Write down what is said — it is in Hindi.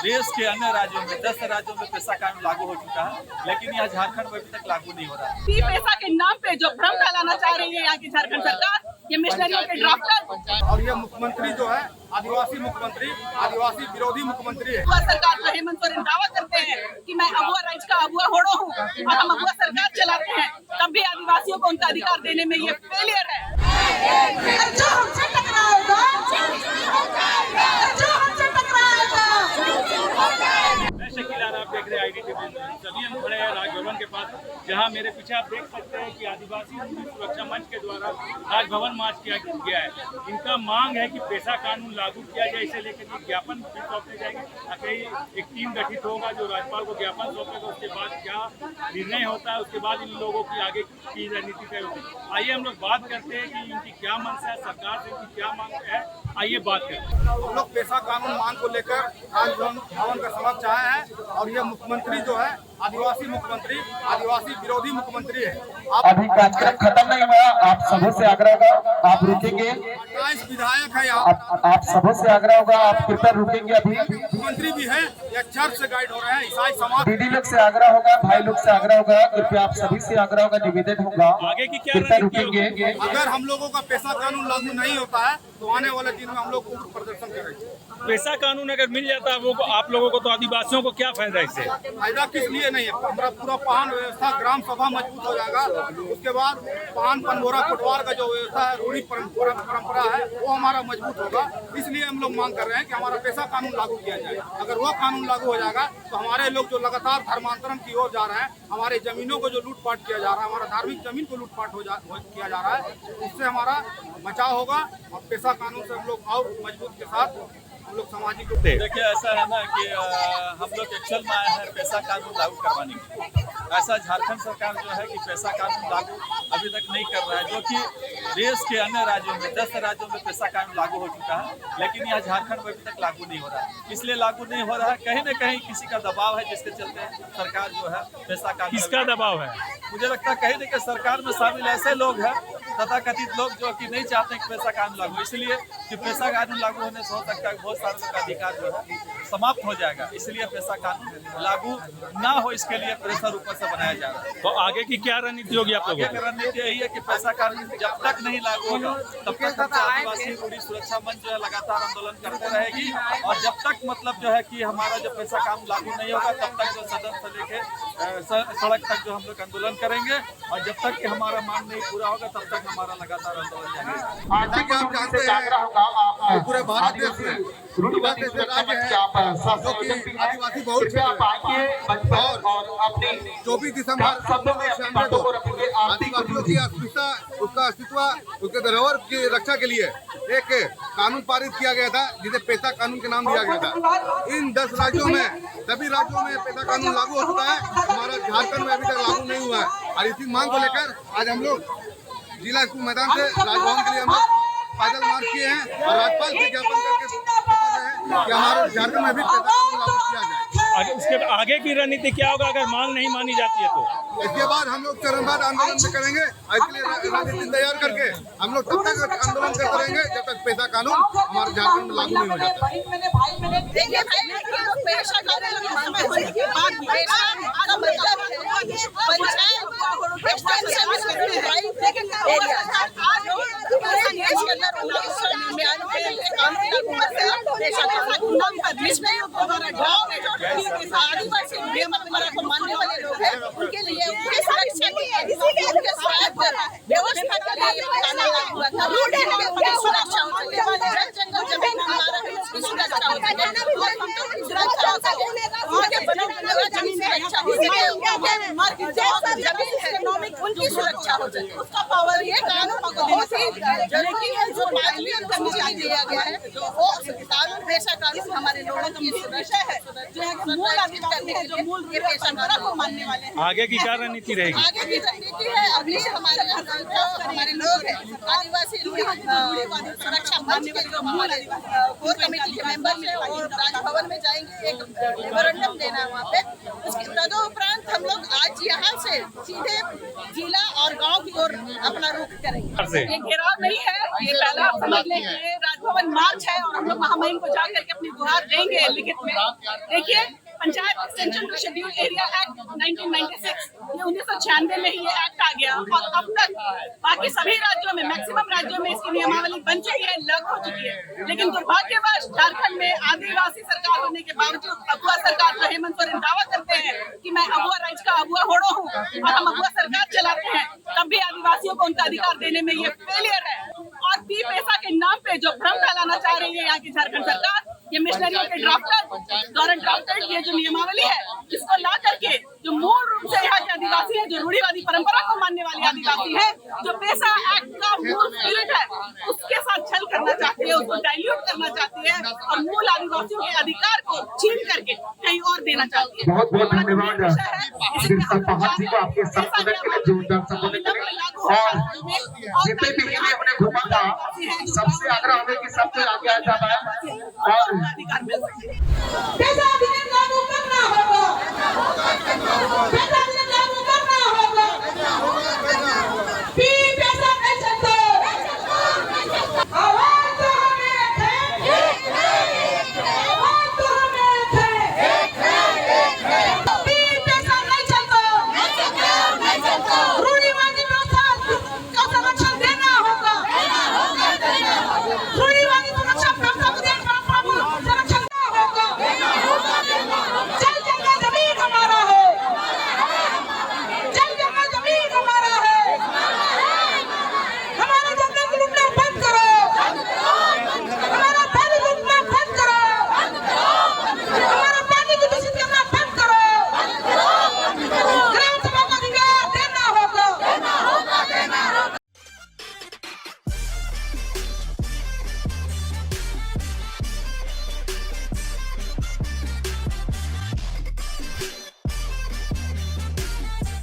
देश के अन्य राज्यों में 10 राज्यों में पेशा कानून लागू हो चुका है, लेकिन यहाँ झारखंड में अभी तक लागू नहीं हो रहा है। पेशा के नाम पे जो भ्रम फैलाना चाह रही है यहाँ की झारखंड सरकार, ये मिशनरियों के ड्राफ्टर और ये मुख्यमंत्री जो है आदिवासी मुख्यमंत्री, आदिवासी विरोधी मुख्यमंत्री है। सरकार जो हेमंत सोरेन दावा करते हैं कि मैं अगुआ राज्य का अगुआ होड़ो हूँ और हम अगुआ सरकार चलाते हैं, तब भी आदिवासियों को उनका अधिकार देने में ये फेलियर है। जो हमसे टकराएगा, जो हमसे टकराएगा। मैं शकील आरा, आप देख रहे हैं IDTV। सभी हम खड़े हैं राजभवन के पास, जहां मेरे पीछे आप देख सकते हैं कि आदिवासी सुरक्षा मंच के द्वारा राजभवन मार्च किया गया है। इनका मांग है कि पेशा कानून लागू किया जाए, इसे लेकर के ज्ञापन भी सौंपे जाएंगे। एक टीम गठित होगा जो राज्यपाल को ज्ञापन सौंपेगा, उसके बाद क्या निर्णय होता है, उसके बाद इन लोगों की आगे की रणनीति तय होगी। आइए हम लोग बात करते हैं कि इनकी क्या मंशा है, सरकार से इनकी क्या मांग है। आइए बात करते हैं। हम लोग पेशा कानून मांग को लेकर राजभवन का समक्ष आए हैं और ये मुख्यमंत्री जो है आदिवासी मुख्यमंत्री, आदिवासी विरोधी मुख्यमंत्री है। अभी कार्यक्रम खत्म नहीं हुआ, आप सबों से आग्रह होगा आप रुकेंगे। 28 विधायक है यहाँ, आप सबों से आग्रह होगा आप कृपया रुकेंगे। अभी मुख्यमंत्री भी है, ये चर्च से गाइड हो रहे हैं ईसाई समाज। दीदी लोग से आग्रह होगा, भाई लोग से आग्रह होगा, कृपया आप सभी से आग्रह होगा, निवेदन होगा आगे की क्या कृपया रुकेंगे। अगर हम लोगों का पेशा कानून लागू नहीं होता है तो आने वाले दिन में हम लोग उग्र प्रदर्शन करेंगे। पेशा कानून अगर मिल जाता है वो आप लोगों को, तो आदिवासियों को क्या फायदा इससे? फायदा किस लिए नहीं है? हमारा पूरा पान व्यवस्था, ग्राम सभा मजबूत हो जाएगा। उसके बाद पान पंडोरा पटवार का जो व्यवस्था है, रूढ़ी परंपरा है, वो हमारा मजबूत होगा। इसलिए हम लोग मांग कर रहे हैं कि हमारा पेशा कानून लागू किया जाए। अगर वो कानून लागू हो जाएगा तो हमारे लोग जो लगातार धर्मांतरण की ओर जा रहे हैं, हमारे जमीनों को जो लूटपाट किया जा रहा है, हमारा धार्मिक जमीन को लूटपाट किया जा रहा है, उससे हमारा बचाव होगा और पेशा कानून से हम लोग और मजबूत के साथ हम लोग सामाजिक रूप से। देखिए, ऐसा है ना कि हम लोग एक्शन में आए हैं पेशा कानून लागू करवाने के लिए। ऐसा झारखंड सरकार जो है कि पेशा कानून लागू अभी तक नहीं कर रहा है, जो कि देश के अन्य राज्यों में 10 राज्यों में पेशा कानून लागू हो चुका है, लेकिन यहाँ झारखंड में अभी तक लागू नहीं हो रहा है। इसलिए लागू नहीं हो रहा है, कहीं न कहीं किसी का दबाव है, जिसके चलते सरकार जो है पेशा कानून। किसका दबाव है? मुझे लगता है कहीं न कहीं सरकार में शामिल ऐसे लोग हैं, तथाकथित लोग, जो कि नहीं चाहते कि पेशा कानून लागू, इसलिए कि पेशा कानून लागू होने से हो सकता है बहुत सारे लोग का अधिकार जो है समाप्त हो जाएगा। इसलिए पेशा कानून लागू ना हो, इसके लिए प्रेशर ऊपर से बनाया जा रहा है। तो आगे की क्या रणनीति होगी आप लोगों की? रणनीति यही है कि पेशा कानून जब तक नहीं लागू होगा तब तक आदिवासी रूढ़ी सुरक्षा मंच जो है लगातार आंदोलन करते रहेगी, और जब तक मतलब जो है कि हमारा जो पेशा कानून लागू नहीं होगा तब तक जो सदन से लेके सड़क तक जो हम लोग आंदोलन करेंगे, और जब तक कि हमारा मांग नहीं पूरा होगा तब तक हमारा लगातार आंदोलन जारी रहेगा। आप जानते हैं पूरे भारत देश में राज्य है जो कि आदिवासी बहुल क्षेत्र है, और अपनी 24 दिसंबर 1996 को आदिवासियों की अस्मिता, उसका अस्तित्व, उसके धरोहर की रक्षा के लिए एक कानून पारित किया गया था, जिसे पेशा कानून के नाम दिया गया था। इन 10 राज्यों में, सभी राज्यों में पेशा कानून लागू हो चुका है, हमारा झारखंड में अभी तक लागू नहीं हुआ है। और इसी मांग को लेकर आज हम लोग जिला स्कूल मैदान से राजभवन के लिए हम लोग पैदल मार्च किए हैं और राज्यपाल से ज्ञापन करके कि हमारे झारखंड में भी पेशा कानून लागू किया जाए। उसके आगे की रणनीति क्या होगा अगर मांग नहीं मानी जाती है तो? इसके बाद हम लोग चरणबद्ध आंदोलन से करेंगे। इसके लिए रणनीति तैयार करके हम लोग तब तक आंदोलन करते रहेंगे जब तक पेशा कानून हमारे झारखंड में लागू नहीं हो जाता। आदिवासी मानने वाले लोग हैं, उनके लिए उनके सुरक्षा के लिए, उनके स्वास्थ्य व्यवस्था के लिए कानून लागू हुआ था। उनकी सुरक्षा हो सके, जंगल जमीन हमारा है, उसकी सुरक्षा हो सके, और हम लोग की सुरक्षा हो सके, उनके बने हुए जमीन की रक्षा हो सके, उनके मार्ग जमीन है उनकी सुरक्षा हो सके, उसका पावर ये कानून बहुत ही जरूरी है। जो 5वीं अनुसूची दिया गया है, वो कानून पेशा कानून हमारे लोगों की सुरक्षा है, जो मूल अधिकार है, जो मूल पेशा को मानने वाले हैं। आगे की क्या रणनीति रहेगी? आगे की रणनीति है, अभी हमारे लोग हैं आदिवासी सुरक्षा मानने वाले जो हमारे कोर कमेटी के मेंबर हैं, और राजभवन में जाएंगे, एक मेमोरेंडम देना है वहाँ पे। उसके तदुपरांत हम लोग आज यहाँ से सीधे जिला और गांव की ओर अपना रुख करेंगे। ये घेराव नहीं है, ये पहला समझ लें कि राजभवन मार्च है और हम लोग महामहिम को जा करके अपनी गुहार देंगे लिखित में। देखिए, panchayat extension to schedule area act 1996, ये 1996 में ही ये एक्ट आ गया और अब तक बाकी सभी राज्यों में, मैक्सिमम राज्यों में इसकी नियमावली बन चुकी है, लागू हो चुकी है। लेकिन दुर्भाग्यवश झारखंड में आदिवासी सरकार होने के बावजूद अगुआ सरकार जो हेमंत सोरेन दावा करते हैं कि मैं अगुआ राज्य का अगुआ होड़ो हूँ और हम अगुआ सरकार चलाते हैं, तब भी आदिवासियों को उनका अधिकार देने में ये फेलियर है। और पी पैसा के नाम पे जो भ्रम फैलाना चाह रही है यहाँ की झारखंड सरकार, ये मिशनरियों के ड्राफ्टर द्वारा ड्राफ्टेड ये जो नियमावली है, इसको ला करके जो मूल रूप से यहाँ के आदिवासी है, जो रूढ़िवादी परंपरा को मानने वाले आदिवासी है, जो पैसा एक्ट का मूल स्पिरिट है, उसके साथ छल करना चाहती है, उसको डाइल्यूट करना चाहती है और मूल आदिवासियों के अधिकार को छीन करके कहीं और देना चाहती है। बहुत बहुत धन्यवाद जी को आपके संबोधन के लिए, जोरदार संबोधन के लिए। और जितने भी हमने घूमा था, सबसे आग्रह हमें कि सबसे आगे आ जाना है और अधिकार मिल सके।